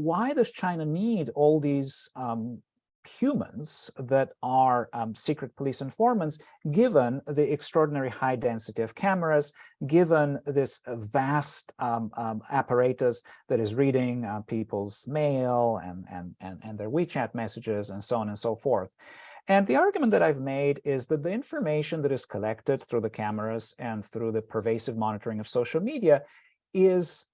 why does China need all these humans that are secret police informants, given the extraordinary high density of cameras, given this vast apparatus that is reading people's mail and their WeChat messages and so on and so forth. And the argument that I've made is that the information that is collected through the cameras and through the pervasive monitoring of social media is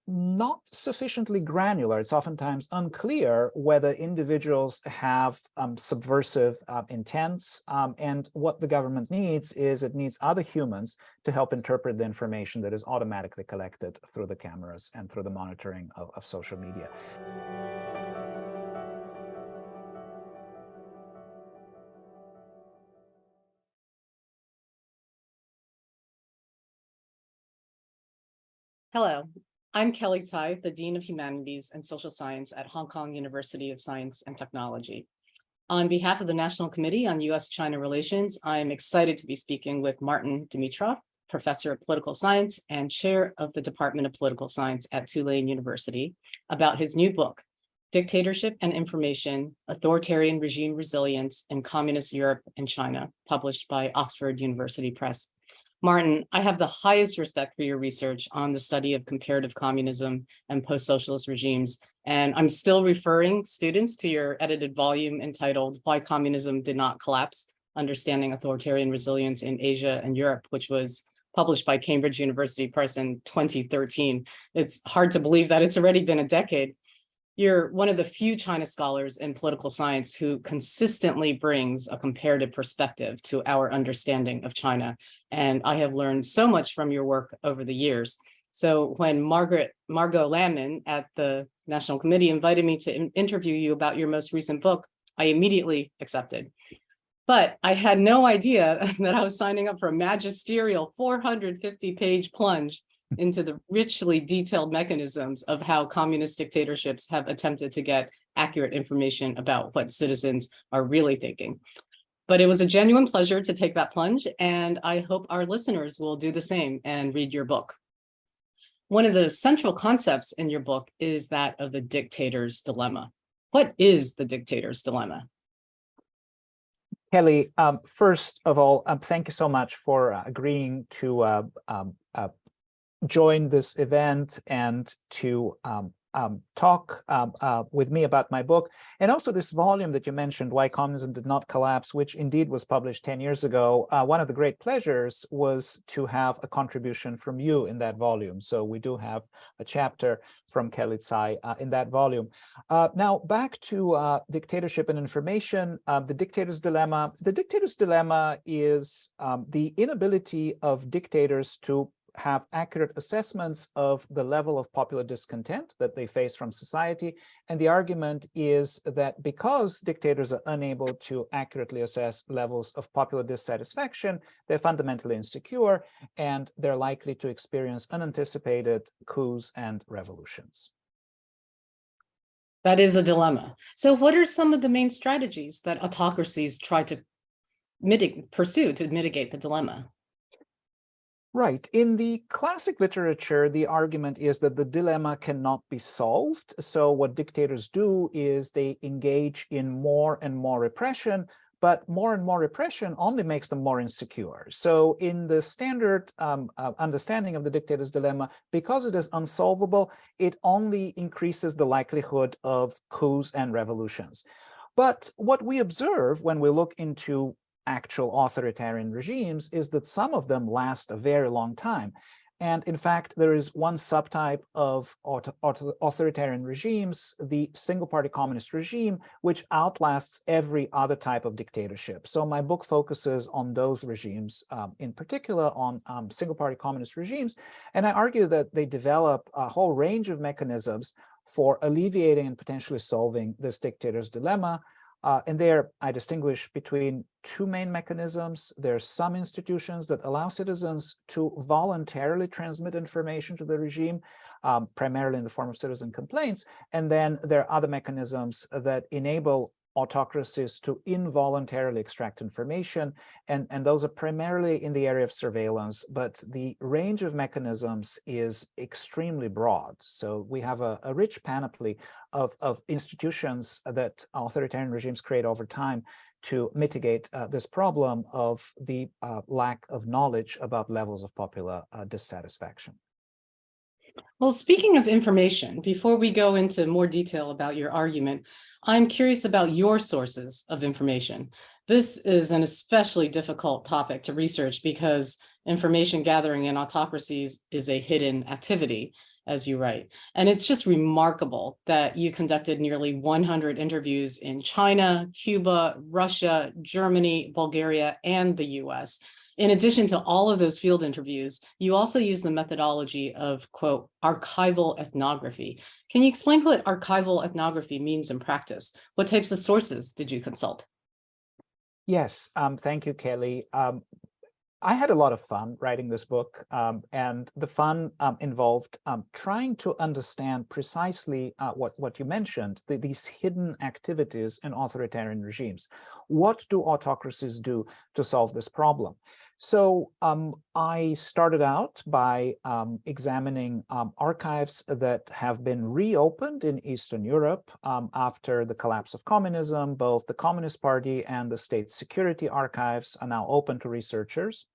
not sufficiently granular. It's oftentimes unclear whether individuals have subversive intents, and what the government needs is it needs other humans to help interpret the information that is automatically collected through the cameras and through the monitoring of social media. Hello, I'm Kelly Tsai, the Dean of Humanities and Social Science at Hong Kong University of Science and Technology. On behalf of the National Committee on U.S.-China Relations, I'm excited to be speaking with Martin Dimitrov, Professor of Political Science and Chair of the Department of Political Science at Tulane University, about his new book, Dictatorship and Information, Authoritarian Regime Resilience in Communist Europe and China, published by Oxford University Press. Martin, I have the highest respect for your research on the study of comparative communism and post-socialist regimes, and I'm still referring students to your edited volume entitled Why Communism Did Not Collapse, Understanding Authoritarian Resilience in Asia and Europe, which was published by Cambridge University Press in 2013. It's hard to believe that it's already been a decade. You're one of the few China scholars in political science who consistently brings a comparative perspective to our understanding of China. And I have learned so much from your work over the years. So when Margot Lamman at the National Committee invited me to interview you about your most recent book, I immediately accepted. But I had no idea that I was signing up for a magisterial 450-page plunge into the richly detailed mechanisms of how communist dictatorships have attempted to get accurate information about what citizens are really thinking. But it was a genuine pleasure to take that plunge, and I hope our listeners will do the same and read your book. One of the central concepts in your book is that of the dictator's dilemma. What is the dictator's dilemma? Kelly, first of all, thank you so much for agreeing to join this event and to talk with me about my book, and also this volume that you mentioned, Why Communism Did Not Collapse, which indeed was published 10 years ago. One of the great pleasures was to have a contribution from you in that volume. So we do have a chapter from Kelly Tsai in that volume. Now back to Dictatorship and Information, the dictator's dilemma. The dictator's dilemma is the inability of dictators to have accurate assessments of the level of popular discontent that they face from society. And the argument is that because dictators are unable to accurately assess levels of popular dissatisfaction, they're fundamentally insecure, and they're likely to experience unanticipated coups and revolutions. That is a dilemma. So what are some of the main strategies that autocracies try to pursue to mitigate the dilemma? Right. In the classic literature, the argument is that the dilemma cannot be solved. So what dictators do is they engage in more and more repression, but more and more repression only makes them more insecure. So in the standard understanding of the dictator's dilemma, because it is unsolvable, it only increases the likelihood of coups and revolutions. But what we observe when we look into actual authoritarian regimes is that some of them last a very long time. And in fact, there is one subtype of authoritarian regimes, the single-party communist regime, which outlasts every other type of dictatorship. So my book focuses on those regimes, in particular on single-party communist regimes. And I argue that they develop a whole range of mechanisms for alleviating and potentially solving this dictator's dilemma. And there, I distinguish between two main mechanisms. There are some institutions that allow citizens to voluntarily transmit information to the regime, primarily in the form of citizen complaints. And then there are other mechanisms that enable autocracies to involuntarily extract information, and those are primarily in the area of surveillance, but the range of mechanisms is extremely broad. So we have a rich panoply of institutions that authoritarian regimes create over time to mitigate this problem of the lack of knowledge about levels of popular dissatisfaction. Well, speaking of information, before we go into more detail about your argument, I'm curious about your sources of information. This is an especially difficult topic to research because information gathering in autocracies is a hidden activity, as you write. And it's just remarkable that you conducted nearly 100 interviews in China, Cuba, Russia, Germany, Bulgaria, and the US. In addition to all of those field interviews, you also use the methodology of, quote, archival ethnography. Can you explain what archival ethnography means in practice? What types of sources did you consult? Yes, thank you, Kelly. I had a lot of fun writing this book, and the fun involved trying to understand precisely what you mentioned, these hidden activities in authoritarian regimes. What do autocracies do to solve this problem? So I started out by examining archives that have been reopened in Eastern Europe after the collapse of communism. Both the Communist Party and the State Security Archives are now open to researchers.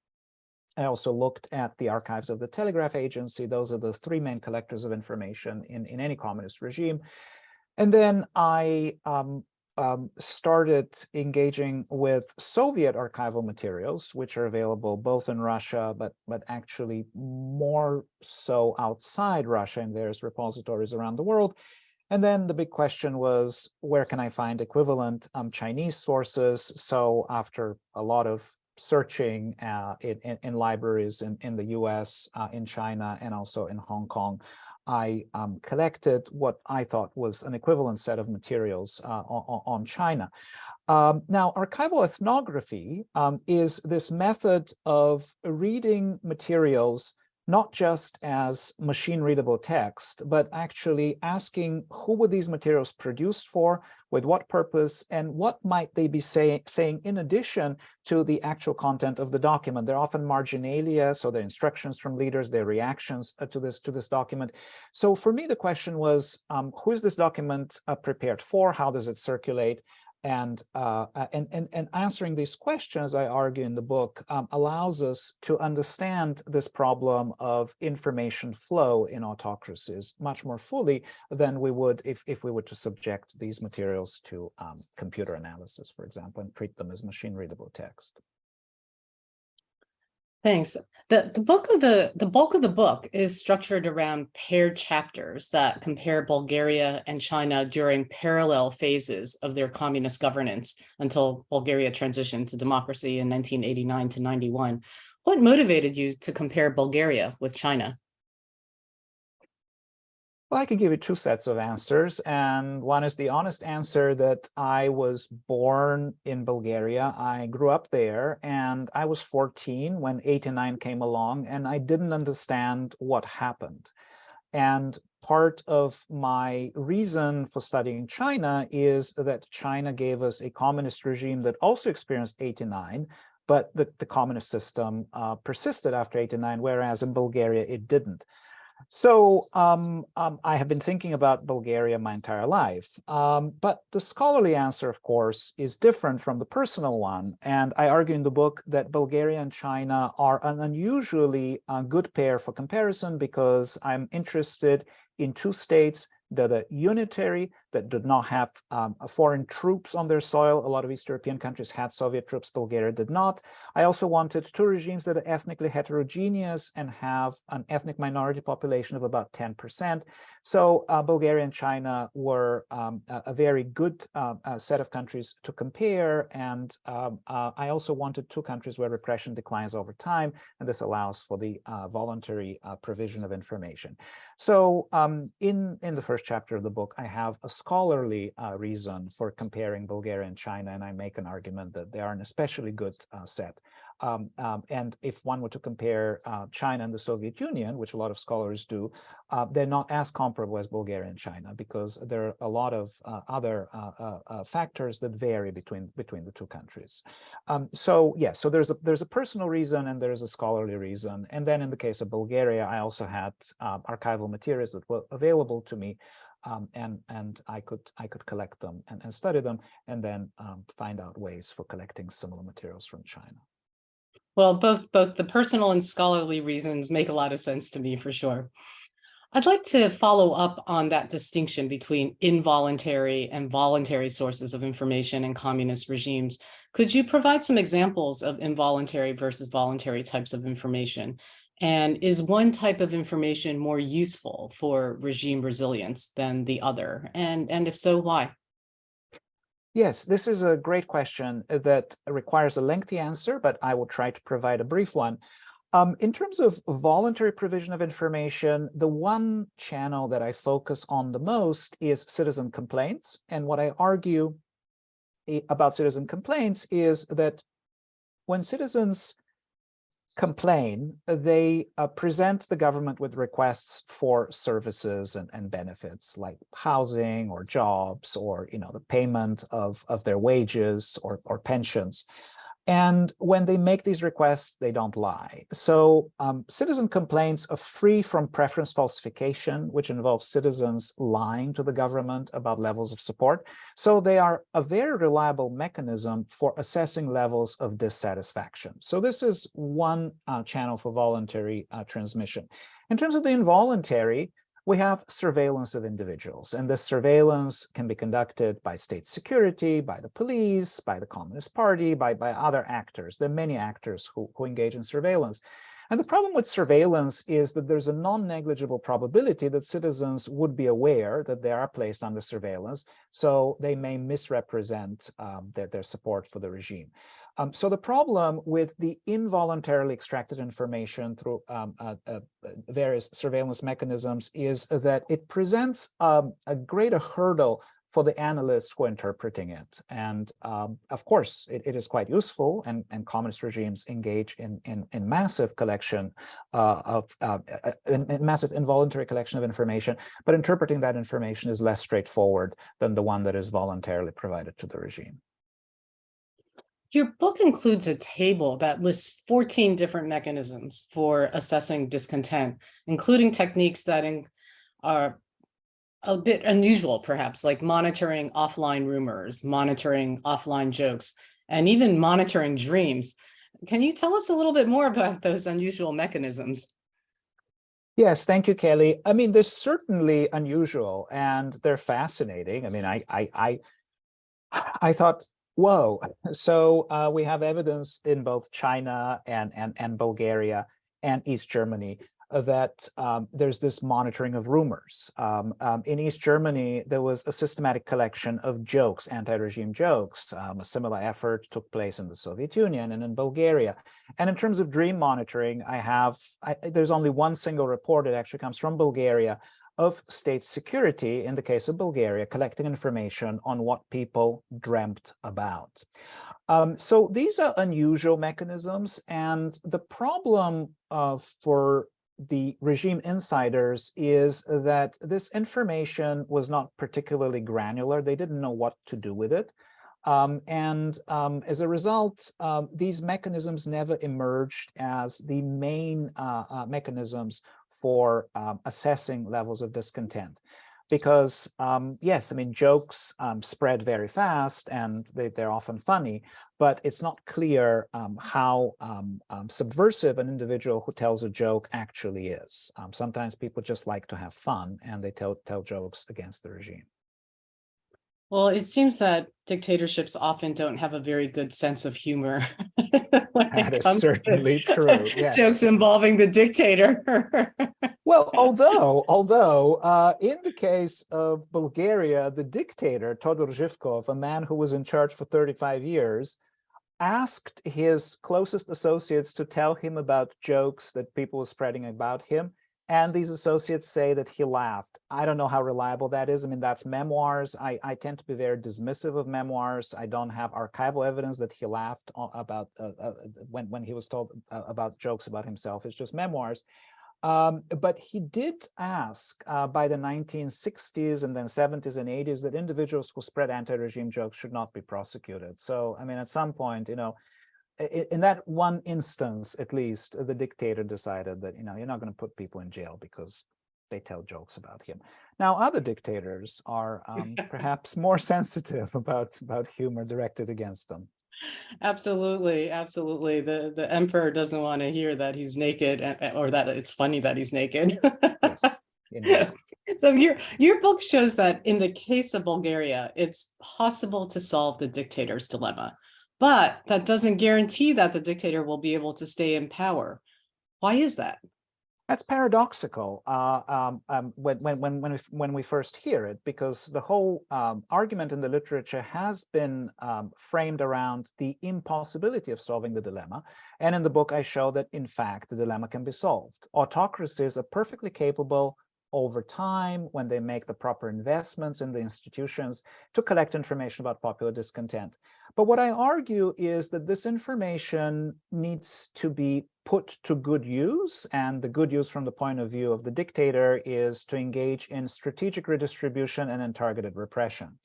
I also looked at the archives of the Telegraph Agency. Those are the three main collectors of information in any communist regime. And then I started engaging with Soviet archival materials, which are available both in Russia, but actually more so outside Russia in various repositories around the world. And then the big question was, where can I find equivalent Chinese sources? So after a lot of searching in libraries in the US, in China, and also in Hong Kong, I collected what I thought was an equivalent set of materials on China. Now, archival ethnography is this method of reading materials not just as machine-readable text, but actually asking who were these materials produced for, with what purpose, and what might they be saying in addition to the actual content of the document. They're often marginalia, so they're instructions from leaders, they're reactions to this document. So for me, the question was, who is this document prepared for? How does it circulate? And answering these questions, I argue in the book, allows us to understand this problem of information flow in autocracies much more fully than we would if we were to subject these materials to computer analysis, for example, and treat them as machine-readable text. Thanks. The bulk of the book is structured around paired chapters that compare Bulgaria and China during parallel phases of their communist governance until Bulgaria transitioned to democracy in 1989 to 91. What motivated you to compare Bulgaria with China? Well, I could give you two sets of answers, and one is the honest answer that I was born in Bulgaria. I grew up there, and I was 14 when 89 came along, and I didn't understand what happened. And part of my reason for studying China is that China gave us a communist regime that also experienced 89, but the communist system persisted after 89, whereas in Bulgaria it didn't. So I have been thinking about Bulgaria my entire life, but the scholarly answer, of course, is different from the personal one. And I argue in the book that Bulgaria and China are an unusually good pair for comparison because I'm interested in two states that are unitary, that did not have foreign troops on their soil. A lot of East European countries had Soviet troops, Bulgaria did not. I also wanted two regimes that are ethnically heterogeneous and have an ethnic minority population of about 10%. So Bulgaria and China were a very good set of countries to compare. And I also wanted two countries where repression declines over time, and this allows for the voluntary provision of information. So in the first chapter of the book, I have a scholarly reason for comparing Bulgaria and China, and I make an argument that they are an especially good set And if one were to compare China and the Soviet Union, which a lot of scholars do, they're not as comparable as Bulgaria and China, because there are a lot of other factors that vary between the two countries. So there's a personal reason and there's a scholarly reason. And then in the case of Bulgaria, I also had archival materials that were available to me. And I could collect them and study them, and then find out ways for collecting similar materials from China. Well, both the personal and scholarly reasons make a lot of sense to me, for sure. I'd like to follow up on that distinction between involuntary and voluntary sources of information in communist regimes. Could you provide some examples of involuntary versus voluntary types of information? And is one type of information more useful for regime resilience than the other? And if so, why? Yes, this is a great question that requires a lengthy answer, but I will try to provide a brief one. In terms of voluntary provision of information, the one channel that I focus on the most is citizen complaints. And what I argue about citizen complaints is that when citizens complain, they present the government with requests for services and benefits like housing or jobs, or the payment of their wages or pensions. And when they make these requests, they don't lie. So citizen complaints are free from preference falsification, which involves citizens lying to the government about levels of support. So they are a very reliable mechanism for assessing levels of dissatisfaction. So this is one channel for voluntary transmission. In terms of the involuntary, we have surveillance of individuals, and this surveillance can be conducted by state security, by the police, by the Communist Party, by other actors. There are many actors who engage in surveillance. And the problem with surveillance is that there's a non-negligible probability that citizens would be aware that they are placed under surveillance, so they may misrepresent their support for the regime. So the problem with the involuntarily extracted information through various surveillance mechanisms is that it presents a greater hurdle for the analysts who are interpreting it. And of course, it is quite useful, and communist regimes engage in massive collection massive involuntary collection of information, but interpreting that information is less straightforward than the one that is voluntarily provided to the regime. Your book includes a table that lists 14 different mechanisms for assessing discontent, including techniques that are a bit unusual, perhaps, like monitoring offline rumors, monitoring offline jokes, and even monitoring dreams. Can you tell us a little bit more about those unusual mechanisms? Yes, thank you, Kelly. I mean, they're certainly unusual and they're fascinating. I mean, I thought, whoa. So we have evidence in both China and Bulgaria and East Germany that there's this monitoring of rumors. In East Germany, there was a systematic collection of jokes, anti-regime jokes. A similar effort took place in the Soviet Union and in Bulgaria. And in terms of dream monitoring, there's only one single report. It actually comes from Bulgaria, of state security, in the case of Bulgaria, collecting information on what people dreamt about. So these are unusual mechanisms, and the problem for the regime insiders is that this information was not particularly granular. They didn't know what to do with it. As a result, these mechanisms never emerged as the main mechanisms for assessing levels of discontent. Because, yes, I mean, jokes spread very fast and they're often funny, but it's not clear how subversive an individual who tells a joke actually is. Sometimes people just like to have fun and they tell jokes against the regime. Well, it seems that dictatorships often don't have a very good sense of humor when That it is comes certainly to true. Yes. jokes involving the dictator. Well, although in the case of Bulgaria, the dictator, Todor Zhivkov, a man who was in charge for 35 years, asked his closest associates to tell him about jokes that people were spreading about him. And these associates say that he laughed. I don't know how reliable that is. I mean, that's memoirs. I tend to be very dismissive of memoirs. I don't have archival evidence that he laughed about when he was told about jokes about himself. It's just memoirs. But he did ask by the 1960s and then 70s and 80s that individuals who spread anti-regime jokes should not be prosecuted. So, I mean, at some point, in that one instance, at least, the dictator decided that, you're not going to put people in jail because they tell jokes about him. Now, other dictators are perhaps more sensitive about humor directed against them. Absolutely, absolutely. The emperor doesn't want to hear that he's naked or that it's funny that he's naked. Yes, indeed. So your book shows that in the case of Bulgaria, it's possible to solve the dictator's dilemma. But that doesn't guarantee that the dictator will be able to stay in power. Why is that? That's paradoxical when we first hear it, because the whole argument in the literature has been framed around the impossibility of solving the dilemma. And in the book, I show that, in fact, the dilemma can be solved. Autocracies are perfectly capable over time, when they make the proper investments in the institutions, to collect information about popular discontent. But what I argue is that this information needs to be put to good use, and the good use from the point of view of the dictator is to engage in strategic redistribution and in targeted repression.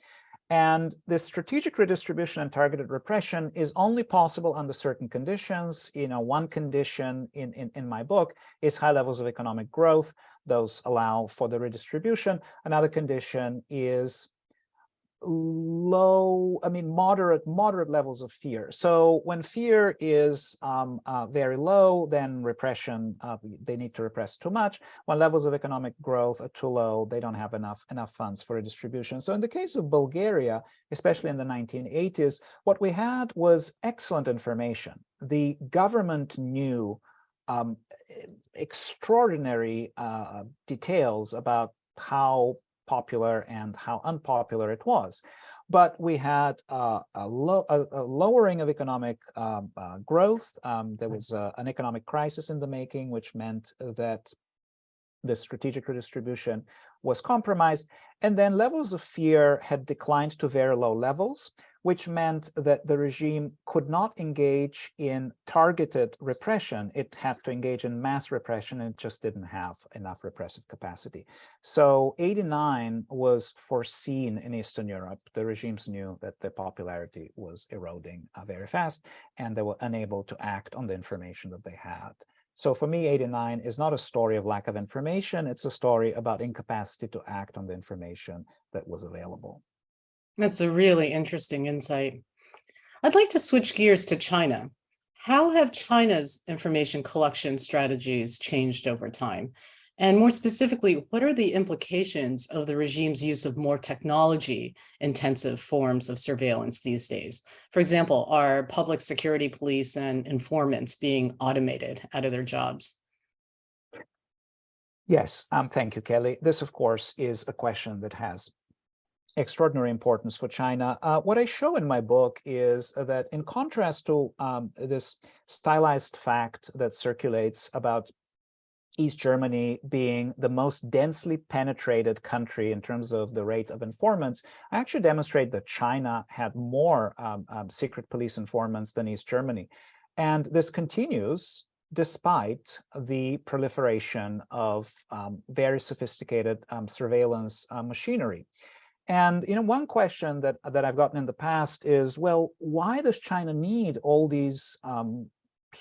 And this strategic redistribution and targeted repression is only possible under certain conditions. One condition in my book is high levels of economic growth. Those allow for the redistribution. Another condition is moderate levels of fear. So when fear is very low, then repression, they need to repress too much. When levels of economic growth are too low, they don't have enough funds for redistribution. So in the case of Bulgaria, especially in the 1980s, what we had was excellent information. The government knew extraordinary details about how popular and how unpopular it was. But we had a lowering of economic growth. There was an economic crisis in the making, which meant that the strategic redistribution was compromised. And then levels of fear had declined to very low levels, which meant that the regime could not engage in targeted repression. It had to engage in mass repression, and it just didn't have enough repressive capacity. So 89 was foreseen in Eastern Europe. The regimes knew that their popularity was eroding very fast, and they were unable to act on the information that they had. So for me, 89 is not a story of lack of information. It's a story about incapacity to act on the information that was available. That's a really interesting insight. I'd like to switch gears to China. How have China's information collection strategies changed over time? And more specifically, what are the implications of the regime's use of more technology-intensive forms of surveillance these days? For example, are public security police and informants being automated out of their jobs? Yes, thank you, Kelly. This, of course, is a question that has extraordinary importance for China. What I show in my book is that, in contrast to this stylized fact that circulates about East Germany being the most densely penetrated country in terms of the rate of informants, I actually demonstrate that China had more secret police informants than East Germany. And this continues despite the proliferation of very sophisticated surveillance machinery. And one question that I've gotten in the past is, well, why does China need all these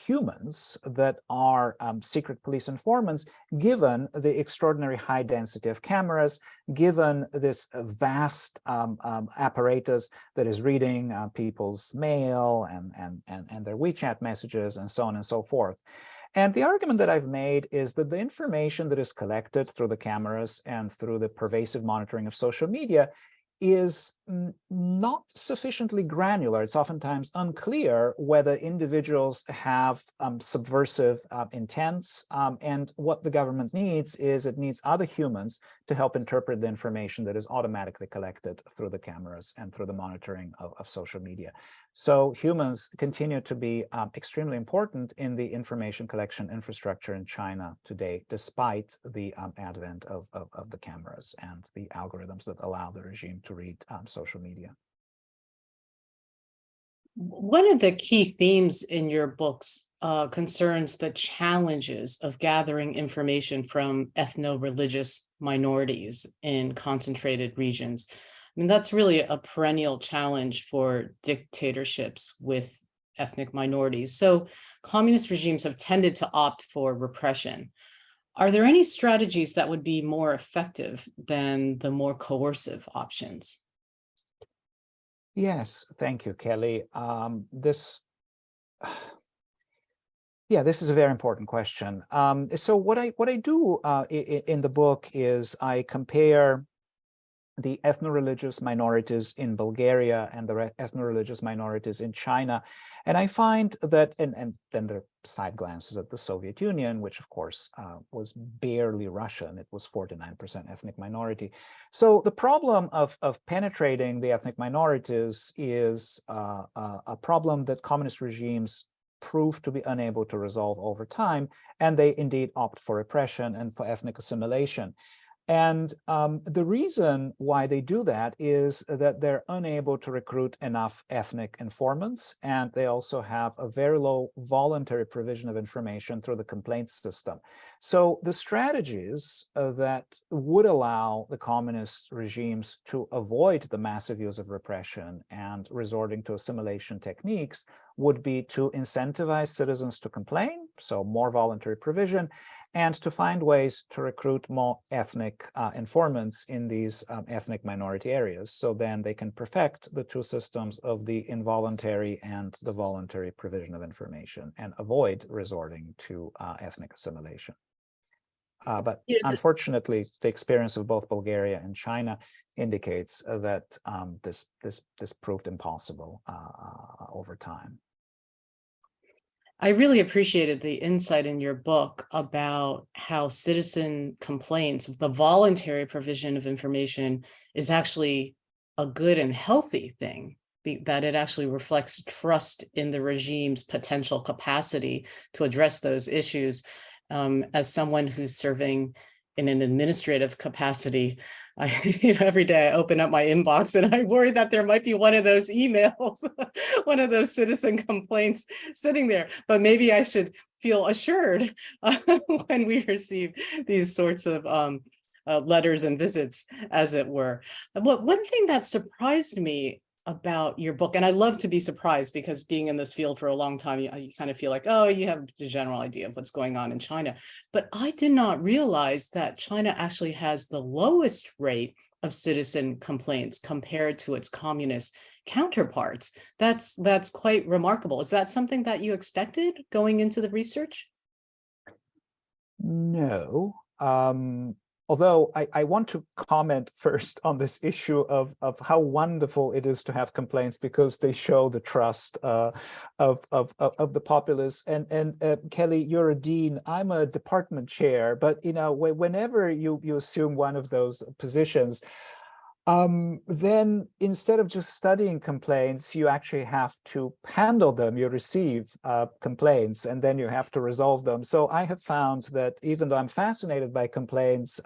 humans that are secret police informants, given the extraordinary high density of cameras, given this vast apparatus that is reading people's mail and their WeChat messages and so on and so forth? And the argument that I've made is that the information that is collected through the cameras and through the pervasive monitoring of social media is not sufficiently granular. It's oftentimes unclear whether individuals have subversive intents, and what the government needs is it needs other humans to help interpret the information that is automatically collected through the cameras and through the monitoring of social media. So humans continue to be extremely important in the information collection infrastructure in China today, despite the advent of the cameras and the algorithms that allow the regime to read social media. One of the key themes in your books concerns the challenges of gathering information from ethno-religious minorities in concentrated regions. I mean, that's really a perennial challenge for dictatorships with ethnic minorities. So communist regimes have tended to opt for repression. Are there any strategies that would be more effective than the more coercive options? Yes, thank you, Kelly. This is a very important question. So what I do in the book is I compare the ethno-religious minorities in Bulgaria and the ethno-religious minorities in China. And I find that, and then there are side glances at the Soviet Union, which of course was barely Russian. It was 49% ethnic minority. So the problem of penetrating the ethnic minorities is a problem that communist regimes prove to be unable to resolve over time, and they indeed opt for repression and for ethnic assimilation. And the reason why they do that is that they're unable to recruit enough ethnic informants, and they also have a very low voluntary provision of information through the complaints system. So the strategies that would allow the communist regimes to avoid the massive use of repression and resorting to assimilation techniques would be to incentivize citizens to complain, so more voluntary provision, and to find ways to recruit more ethnic informants in these ethnic minority areas. So then they can perfect the two systems of the involuntary and the voluntary provision of information and avoid resorting to ethnic assimilation. But unfortunately, the experience of both Bulgaria and China indicates that this proved impossible over time. I really appreciated the insight in your book about how citizen complaints, the voluntary provision of information, is actually a good and healthy thing, that it actually reflects trust in the regime's potential capacity to address those issues. As someone who's serving in an administrative capacity, every day I open up my inbox and I worry that there might be one of those emails, one of those citizen complaints sitting there. But maybe I should feel assured when we receive these sorts of letters and visits, as it were. But one thing that surprised me about your book, and I love to be surprised because being in this field for a long time, you kind of feel like, oh, you have the general idea of what's going on in China. But I did not realize that China actually has the lowest rate of citizen complaints compared to its communist counterparts. That's quite remarkable. Is that something that you expected going into the research? No. Although I want to comment first on this issue of how wonderful it is to have complaints, because they show the trust of the populace. And Kelly, you're a dean. I'm a department chair. But whenever you assume one of those positions, then instead of just studying complaints, you actually have to handle them. You receive complaints, and then you have to resolve them. So I have found that even though I'm fascinated by complaints,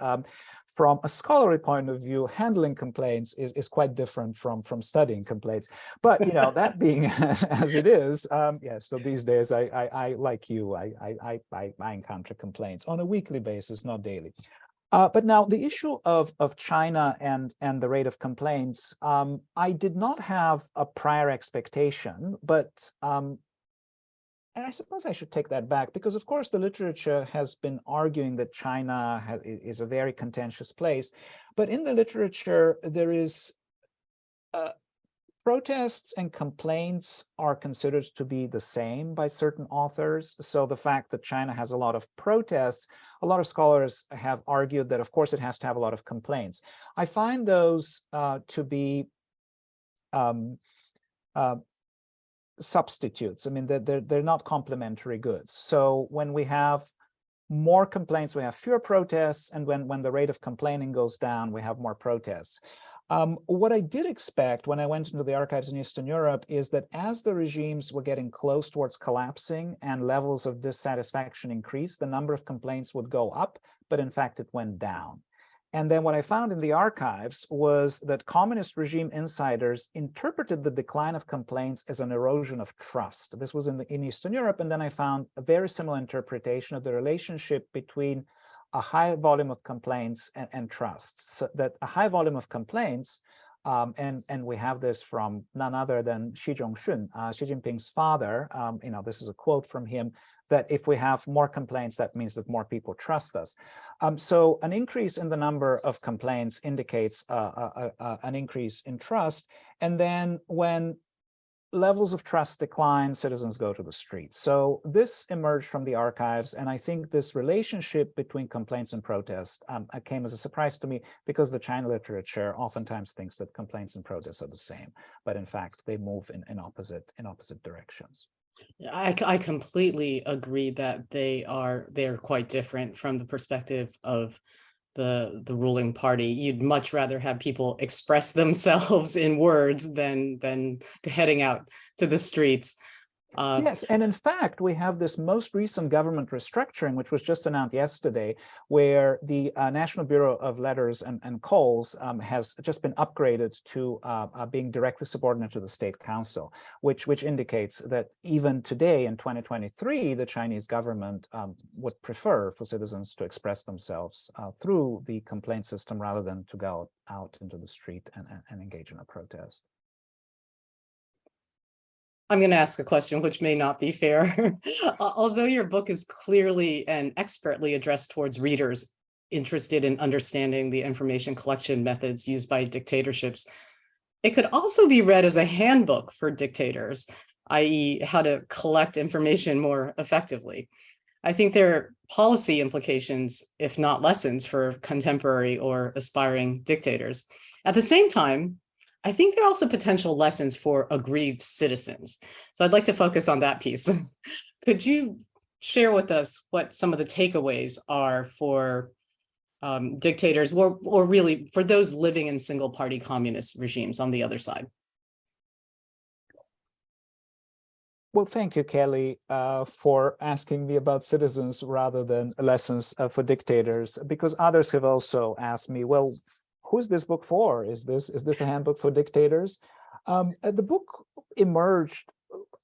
from a scholarly point of view, handling complaints is quite different from studying complaints. But that being as it is, so these days I like you, I encounter complaints on a weekly basis, not daily. But now the issue of China and the rate of complaints, I did not have a prior expectation, but and I suppose I should take that back, because of course the literature has been arguing that China is a very contentious place. But in the literature, there is protests and complaints are considered to be the same by certain authors. So the fact that China has a lot of protests a lot of scholars have argued that, of course, it has to have a lot of complaints. I find those to be substitutes. I mean, they're not complementary goods. So when we have more complaints, we have fewer protests, and when the rate of complaining goes down, we have more protests. What I did expect when I went into the archives in Eastern Europe is that as the regimes were getting close towards collapsing and levels of dissatisfaction increased, the number of complaints would go up, but in fact it went down. And then what I found in the archives was that communist regime insiders interpreted the decline of complaints as an erosion of trust. This was in Eastern Europe, and then I found a very similar interpretation of the relationship between a high volume of complaints and trust. So that a high volume of complaints, and we have this from none other than Xi Jinping, Xi Jinping's father. This is a quote from him, that if we have more complaints, that means that more people trust us. So an increase in the number of complaints indicates an increase in trust. And then when levels of trust decline, citizens go to the streets. So this emerged from the archives, and I think this relationship between complaints and protests came as a surprise to me, because the China literature oftentimes thinks that complaints and protests are the same, but in fact they move in opposite directions. I completely agree that they are quite different from the perspective of the ruling party. You'd much rather have people express themselves in words than heading out to the streets. Yes, and in fact, we have this most recent government restructuring, which was just announced yesterday, where the National Bureau of Letters and Calls has just been upgraded to being directly subordinate to the State Council, which indicates that even today in 2023, the Chinese government would prefer for citizens to express themselves through the complaint system rather than to go out into the street and engage in a protest. I'm going to ask a question which may not be fair. Although your book is clearly and expertly addressed towards readers interested in understanding the information collection methods used by dictatorships, it could also be read as a handbook for dictators, i.e., how to collect information more effectively. I think there are policy implications, if not lessons, for contemporary or aspiring dictators. At the same time, I think there are also potential lessons for aggrieved citizens. So I'd like to focus on that piece. Could you share with us what some of the takeaways are for dictators, or really for those living in single-party communist regimes on the other side? Well, thank you, Kelly, for asking me about citizens rather than lessons for dictators, because others have also asked me, well, who's this book for? Is this a handbook for dictators? The book emerged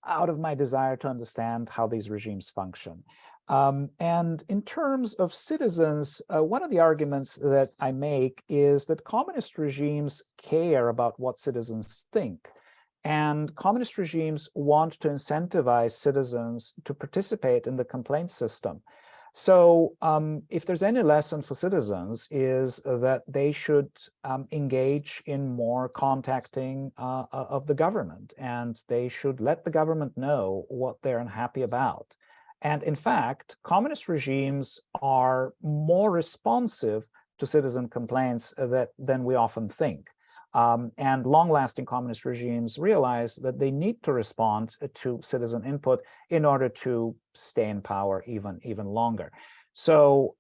out of my desire to understand how these regimes function. And in terms of citizens, one of the arguments that I make is that communist regimes care about what citizens think. And communist regimes want to incentivize citizens to participate in the complaint system. So if there's any lesson for citizens, is that they should engage in more contacting of the government, and they should let the government know what they're unhappy about. And in fact, communist regimes are more responsive to citizen complaints than we often think. And long-lasting communist regimes realize that they need to respond to citizen input in order to stay in power even longer. So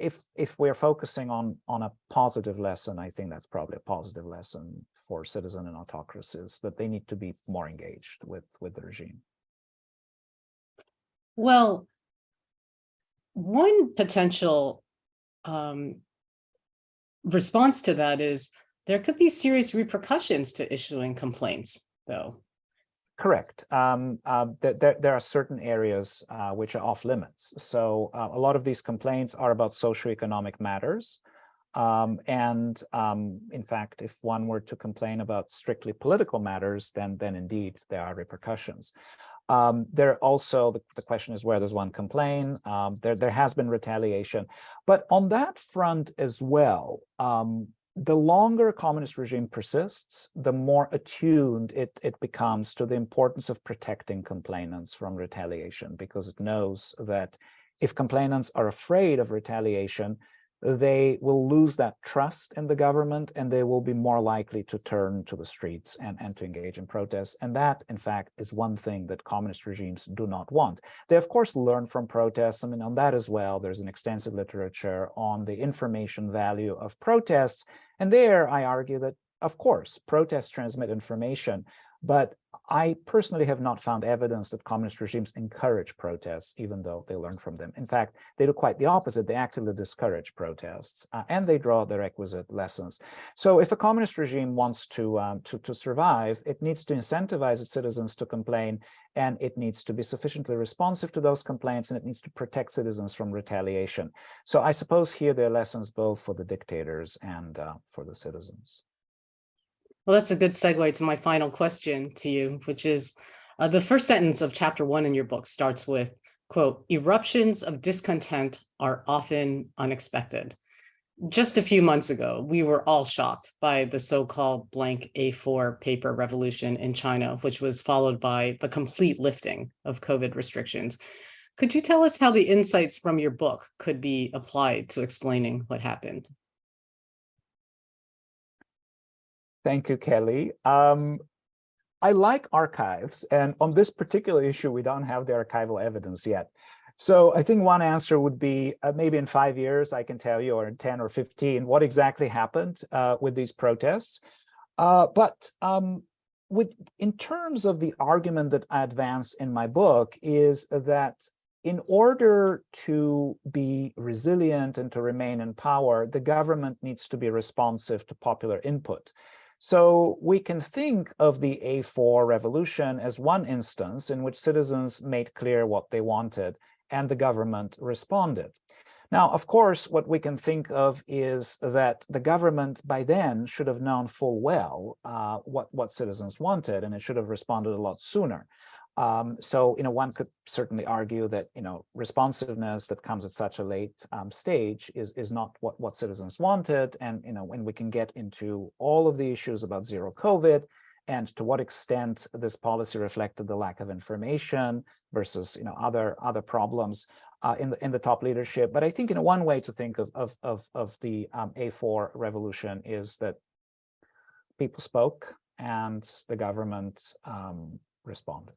if we're focusing on a positive lesson, I think that's probably a positive lesson for citizen and autocracies, that they need to be more engaged with the regime. Well, one potential response to that is there could be serious repercussions to issuing complaints, though. Correct. There are certain areas which are off limits. So a lot of these complaints are about socioeconomic matters. And in fact, if one were to complain about strictly political matters, then indeed there are repercussions. There also, the question is, where does one complain? There has been retaliation. But on that front as well, the longer a communist regime persists, the more attuned it becomes to the importance of protecting complainants from retaliation, because it knows that If complainants are afraid of retaliation, they will lose that trust in the government, and they will be more likely to turn to the streets and to engage in protests. And that, in fact, is one thing that communist regimes do not want. They, of course, learn from protests. I mean, on that as well, there's an extensive literature on the information value of protests. And there, I argue that, of course, protests transmit information, but I personally have not found evidence that communist regimes encourage protests, even though they learn from them. In fact, they do quite the opposite. They actively discourage protests, and they draw the requisite lessons. So if a communist regime wants to survive, it needs to incentivize its citizens to complain, and it needs to be sufficiently responsive to those complaints, and it needs to protect citizens from retaliation. So I suppose here there are lessons both for the dictators and for the citizens. Well, that's a good segue to my final question to you, which is the first sentence of chapter 1 in your book starts with, quote, "Eruptions of discontent are often unexpected." Just a few months ago, we were all shocked by the so-called blank A4 paper revolution in China, which was followed by the complete lifting of COVID restrictions. Could you tell us how the insights from your book could be applied to explaining what happened? Thank you, Kelly. I like archives, and on this particular issue, we don't have the archival evidence yet. So I think one answer would be maybe in 5 years, I can tell you, or in 10 or 15, what exactly happened with these protests. But in terms of the argument that I advance in my book is that in order to be resilient and to remain in power, the government needs to be responsive to popular input. So we can think of the A4 revolution as one instance in which citizens made clear what they wanted and the government responded. Now, of course, what we can think of is that the government by then should have known full well what citizens wanted, and it should have responded a lot sooner. So, one could certainly argue that, responsiveness that comes at such a late stage is not what citizens wanted. And, when we can get into all of the issues about zero COVID and to what extent this policy reflected the lack of information versus, other problems in the top leadership. But I think, one way to think of the A4 revolution is that people spoke and the government responded.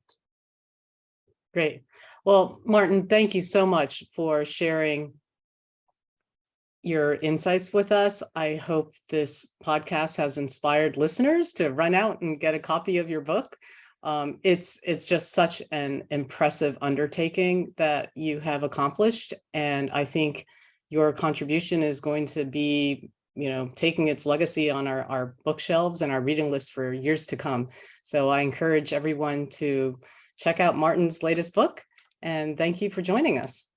Great. Well, Martin, thank you so much for sharing your insights with us. I hope this podcast has inspired listeners to run out and get a copy of your book. It's just such an impressive undertaking that you have accomplished. And I think your contribution is going to be, taking its legacy on our bookshelves and our reading list for years to come. So I encourage everyone to check out Martin's latest book, and thank you for joining us.